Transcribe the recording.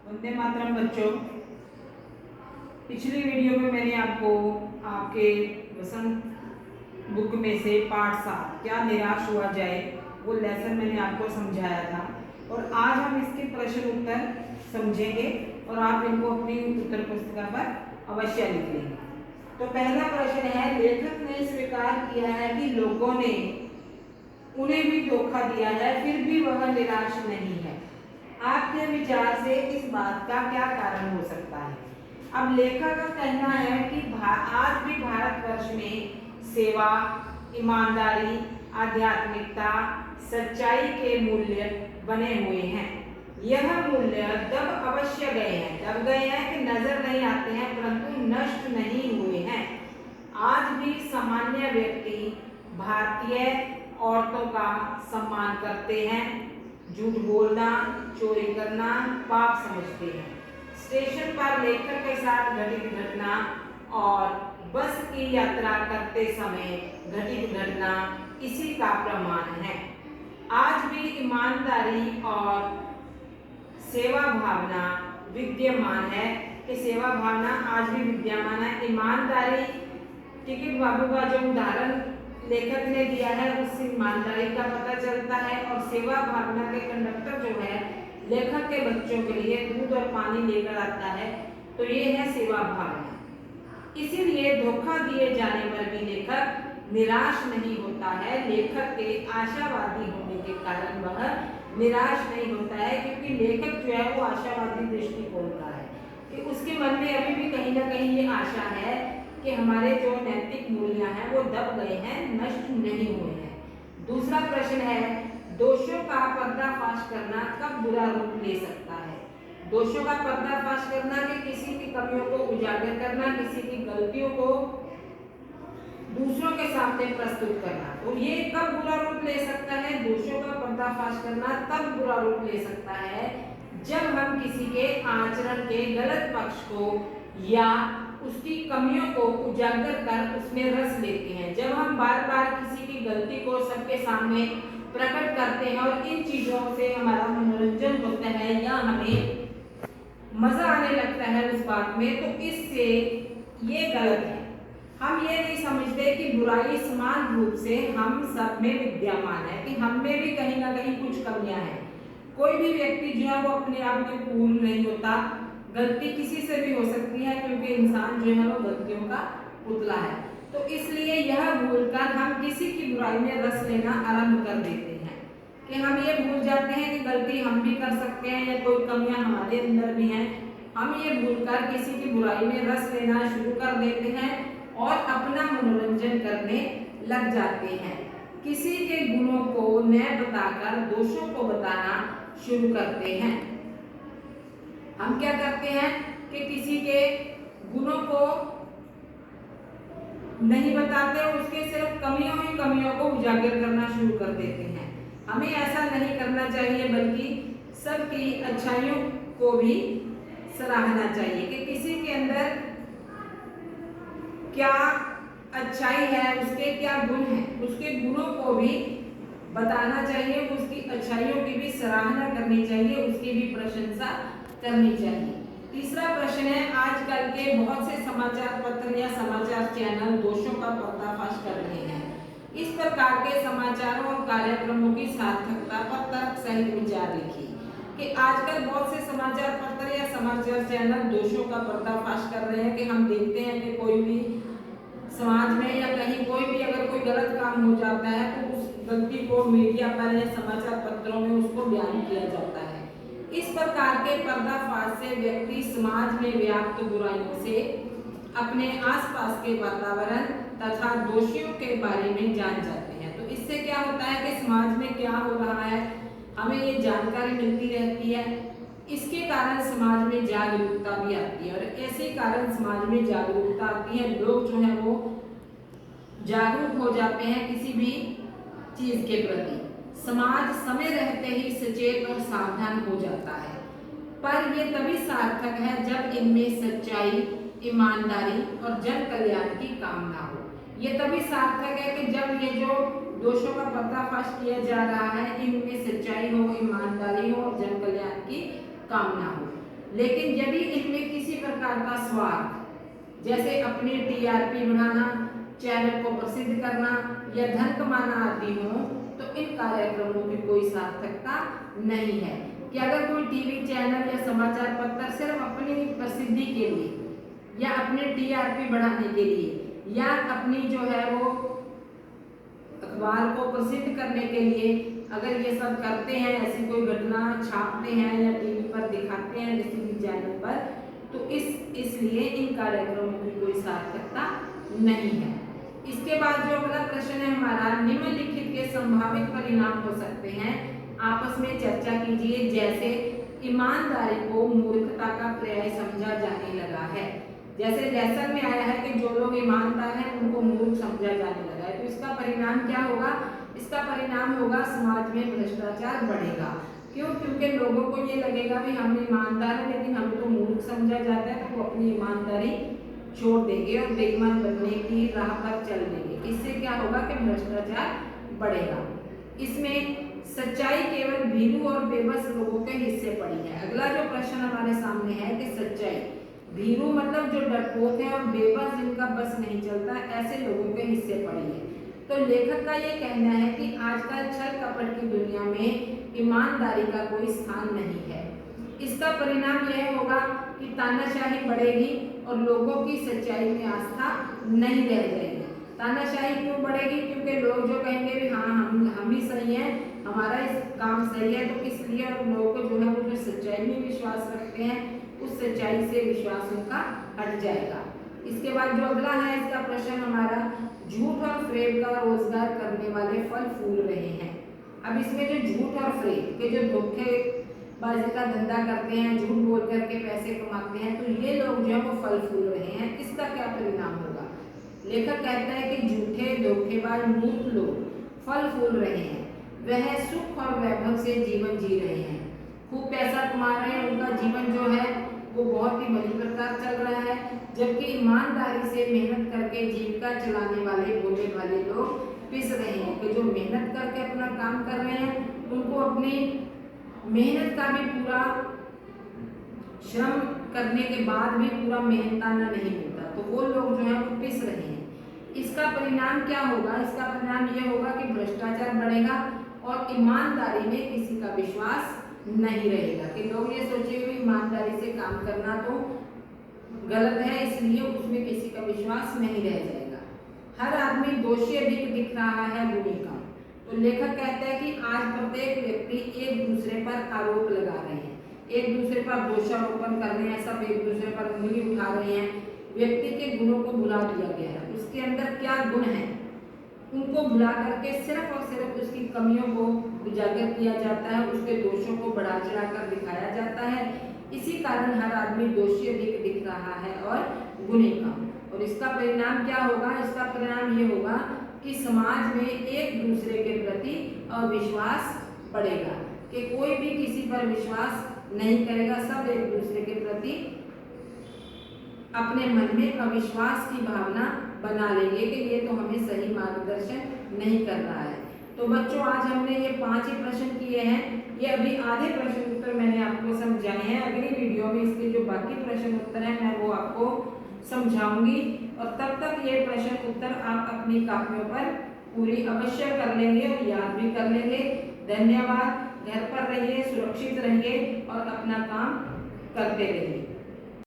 वंदे मातरम बच्चों। पिछली वीडियो में मैंने आपको आपके वसंत बुक में से पाठ 7 क्या निराश हुआ जाए वो लेसन मैंने आपको समझाया था, और आज हम इसके प्रश्न उत्तर समझेंगे और आप इनको अपनी उत्तर पुस्तिका पर अवश्य लिख लेंगे। तो पहला प्रश्न है, लेखक ने स्वीकार किया है कि लोगों ने उन्हें भी धोखा दिया है, फिर भी वह निराश नहीं है। आपके विचार से इस बात का क्या कारण हो सकता है? अब लेखक का कहना है कि आज भी भारतवर्ष में सेवा, ईमानदारी, आध्यात्मिकता, सच्चाई के मूल्य बने हुए हैं। यह मूल्य दब अवश्य गए हैं, दब गए हैं कि नजर नहीं आते हैं, परंतु नष्ट नहीं हुए हैं। आज भी सामान्य व्यक्ति भारतीय औरतों का सम्मान करते हैं, झूठ बोलना, चोरी करना पाप समझते हैं। स्टेशन पर लेखक के साथ घटित घटना और बस की यात्रा करते समय घटित घटना इसी का प्रमाण है। आज भी ईमानदारी और सेवा भावना विद्यमान है कि सेवा भावना आज भी विद्यमान है। ईमानदारी, टिकट बाबू का जो उदाहरण लेखक ने दिया है उससे ईमानदारी का पता चलता है, और सेवा भावना के कंडक्टर जो है लेखक के बच्चों के लिए दूध और पानी लेकर आता है, तो ये है सेवा भावना। इसीलिए धोखा दिए जाने पर भी लेखक निराश नहीं होता है। लेखक के आशावादी होने के कारण वह निराश नहीं होता है, क्योंकि लेखक जो है वो आशावादी दृष्टिकोण का है कि उसके मन में अभी भी कहीं ना कहीं ये आशा है कि हमारे जो नैतिक मूल्य हैं वो दब गए हैं, नष्ट नहीं हुए हैं। दूसरा प्रश्न है, दोषों का पर्दाफाश करना कब बुरा रूप ले सकता है? दोषों का पर्दाफाश करना कि किसी की कमियों को उजागर करना, किसी की गलतियों को दूसरों के सामने प्रस्तुत करना, तो ये कब बुरा रूप ले सकता है? दोषों का पर्दाफाश करना तब बुरा रूप ले सकता है जब हम किसी के आचरण के गलत पक्ष को या उसकी कमियों को उजागर कर उसमें रस लेते हैं। जब हम बार बार किसी की गलती को सबके सामने प्रकट करते हैं और इन चीजों से हमारा मनोरंजन होता है या हमें मजा आने लगता है उस बात में, तो इससे ये गलत है। हम ये नहीं समझते कि बुराई समान रूप से हम सब में विद्यमान है, कि हम में भी कहीं ना कहीं कुछ कमियां हैं। कोई भी व्यक्ति जो है वो अपने आप में पूर्ण नहीं होता, गलती किसी से भी हो सकती है, क्योंकि इंसान जो है वो गलतियों का पुतला है। तो इसलिए यह भूलकर हम किसी की बुराई में रस लेना आरंभ कर देते हैं कि हम ये भूल जाते हैं कि गलती हम भी कर सकते हैं या कोई कमियां हमारे अंदर भी हैं। हम ये भूलकर किसी की बुराई में रस लेना शुरू कर देते हैं और अपना मनोरंजन करने लग जाते हैं। किसी के गुणों को न बताकर दोषों को बताना शुरू करते हैं। हम क्या करते हैं कि किसी के गुणों को नहीं बताते, उसके सिर्फ कमियों को उजागर करना शुरू कर देते हैं। हमें ऐसा नहीं करना चाहिए, बल्कि सबकी अच्छाइयों को भी सराहना चाहिए कि किसी के अंदर क्या अच्छाई है, उसके क्या गुण हैं, उसके गुणों को भी बताना चाहिए, उसकी अच्छाइयों की भी सराहना करनी चाहिए, उसकी भी प्रशंसा करनी चाहिए। तीसरा प्रश्न है, आजकल के बहुत से समाचार पत्र या समाचार चैनल दोषों का पर्दाफाश कर रहे हैं। इस प्रकार के समाचारों और कार्यक्रमों की सार्थकता पर तर्क सहित विचार लिखिए। कि आजकल बहुत से समाचार पत्र या समाचार चैनल दोषों का पर्दाफाश कर रहे हैं कि हम देखते हैं कि कोई भी समाज में या कहीं कोई भी अगर कोई गलत काम हो जाता है तो उस गलती को मीडिया पर या समाचार पत्रों में उसको बयान किया जाता है। इस प्रकार के पर्दाफाश से व्यक्ति समाज में व्याप्त बुराइयों से, अपने आसपास के वातावरण तथा दोषियों के बारे में जान जाते हैं। तो इससे क्या होता है कि समाज में क्या हो रहा है हमें ये जानकारी मिलती रहती है। इसके कारण समाज में जागरूकता भी आती है, और ऐसे कारण समाज में जागरूकता आती है, लोग जो है वो जागरूक हो जाते हैं किसी भी चीज के प्रति। समाज समय रहते ही सचेत और सावधान हो जाता है, पर यह तभी सार्थक है जब इनमें सच्चाई, ईमानदारी और जन कल्याण की कामना हो। ये तभी सार्थक है कि जब ये जो दोषों का पर्दाफाश किया जा रहा है इनमें सच्चाई हो, ईमानदारी हो और जन कल्याण की कामना हो। लेकिन यदि इनमें किसी प्रकार का स्वार्थ, जैसे अपनी टीआरपी बढ़ाना, चैनल को प्रसिद्ध करना या धन कमाना आदि हो, तो इन कार्यक्रमों की कोई सार्थकता नहीं है। कि अगर कोई टीवी चैनल या समाचार पत्र सिर्फ अपनी प्रसिद्धि के लिए या अपने टीआरपी बढ़ाने के लिए या अपनी जो है वो अखबार को प्रसिद्ध करने के लिए अगर ये सब करते हैं, ऐसी कोई घटना छापते हैं या टीवी पर दिखाते हैं किसी भी चैनल पर, तो इसलिए इन कार्यक्रमों की कोई सार्थकता नहीं है। इसके बाद जो अगला प्रश्न है हमारा, निम्नलिखित के संभावित परिणाम हो सकते हैं, आपस में चर्चा कीजिए। जैसे ईमानदारी को मूर्खता का पर्याय समझा जाने लगा है। जैसे लेसन में आया है कि जो लोग ईमानदार हैं उनको मूर्ख समझा जाने लगा है, तो इसका परिणाम क्या होगा? इसका परिणाम होगा समाज में भ्रष्टाचार बढ़ेगा। क्यों? क्योंकि लोगों को ये लगेगा भी हम ईमानदार हैं लेकिन हमें तो मूर्ख समझा जाता है, तो वो अपनी ईमानदारी छोड़ देंगे और बेईमान बनने की राह पर चल देंगे। इससे क्या होगा कि भ्रष्टाचार बढ़ेगा। इसमें सच्चाई केवल भीरू और बेबस लोगों के हिस्से पड़ी है। अगला जो प्रश्न हमारे सामने है कि सच्चाई, भीरू मतलब जो डरपोक है और बेबस जिनका बस नहीं चलता, ऐसे लोगों के हिस्से पड़ी है। तो लेखक का ये कहना है कि आजकल छल कपट की दुनिया में ईमानदारी का कोई स्थान नहीं है। इसका परिणाम यह होगा कि तानाशाही बढ़ेगी और लोगों की सच्चाई में आस्था नहीं रह जाएगी। तानाशाही क्यों बढ़ेगी? क्योंकि लोग जो कहेंगे भी हाँ हम ही सही हैं, हमारा इस काम सही है, तो इसलिए और लोगों को जो है वो जो सच्चाई में विश्वास रखते हैं उस सच्चाई से विश्वास उनका हट जाएगा। इसके बाद जो अगला है इसका प्रश्न हमारा, झूठ और फ्रेब का रोजगार करने वाले फल फूल रहे हैं। अब इसमें जो झूठ और फ्रेब के जो धोखेबाजी का धंधा करते हैं, झूठ बोल करके पैसे कमाते हैं, तो ये लोग जो है वो फल फूल रहे हैं। इसका क्या परिणाम होगा? लेखक कहता है कि झूठे धोखेबाज मूर्ख लोग फल फूल रहे हैं, वह सुख और वैभव से जीवन जी रहे हैं, खूब पैसा कमा रहे हैं, उनका जीवन जो है वो बहुत ही भली प्रकार चल रहा है। जबकि ईमानदारी से मेहनत करके जीविका चलाने वाले भोले भाले लोग पिस रहे हैं कि जो मेहनत करके अपना काम कर रहे हैं उनको अपनी मेहनत का भी पूरा श्रम करने के बाद भी पूरा मेहनताना नहीं मिलता, तो वो लोग जो है वो पिस रहे हैं। इसका परिणाम क्या होगा? इसका परिणाम ये होगा कि भ्रष्टाचार बढ़ेगा और ईमानदारी में किसी का विश्वास नहीं रहेगा। कि लोग ये सोचेंगे ईमानदारी से काम करना तो गलत है, इसलिए उसमें किसी का विश्वास नहीं रह जाएगा। हर आदमी दोषी अधिक दिख रहा है, गुणी कम। तो लेखक कहता है कि आज प्रत्येक व्यक्ति एक दूसरे पर आरोप लगा रहे हैं, एक दूसरे पर दोषारोपण कर रहे हैं, सब एक दूसरे पर उंगली उठा रहे हैं। व्यक्ति के गुणों को भुला दिया गया है, उसके अंदर क्या गुण है उनको भुला करके सिर्फ और सिर्फ उसकी कमियों को उजागर किया जाता है, उसके दोषों को बढ़ा चढ़ा कर दिखाया जाता है। इसी कारण हर आदमी दोषी अधिक दिख रहा है और गुणी कम। और इसका परिणाम क्या होगा? इसका परिणाम ये होगा कि समाज में एक दूसरे के प्रति अविश्वास बढ़ेगा, कि कोई भी किसी पर विश्वास नहीं करेगा, सब एक दूसरे के प्रति अपने मन में अविश्वास की भावना बना लेंगे कि ये तो हमें सही मार्गदर्शन नहीं कर रहा है। तो बच्चों आज हमने ये 5 ही प्रश्न किए हैं, ये अभी आधे प्रश्न उत्तर मैंने आपको समझाए हैं। अगली वीडियो में इसके जो बाकी प्रश्न उत्तर हैं मैं वो आपको समझाऊंगी, और तब तक ये प्रश्न उत्तर आप अपनी कापियों पर पूरी अवश्य कर लेंगे और याद भी कर लेंगे। धन्यवाद। घर पर रहिए, सुरक्षित रहिए और अपना काम करते रहिए।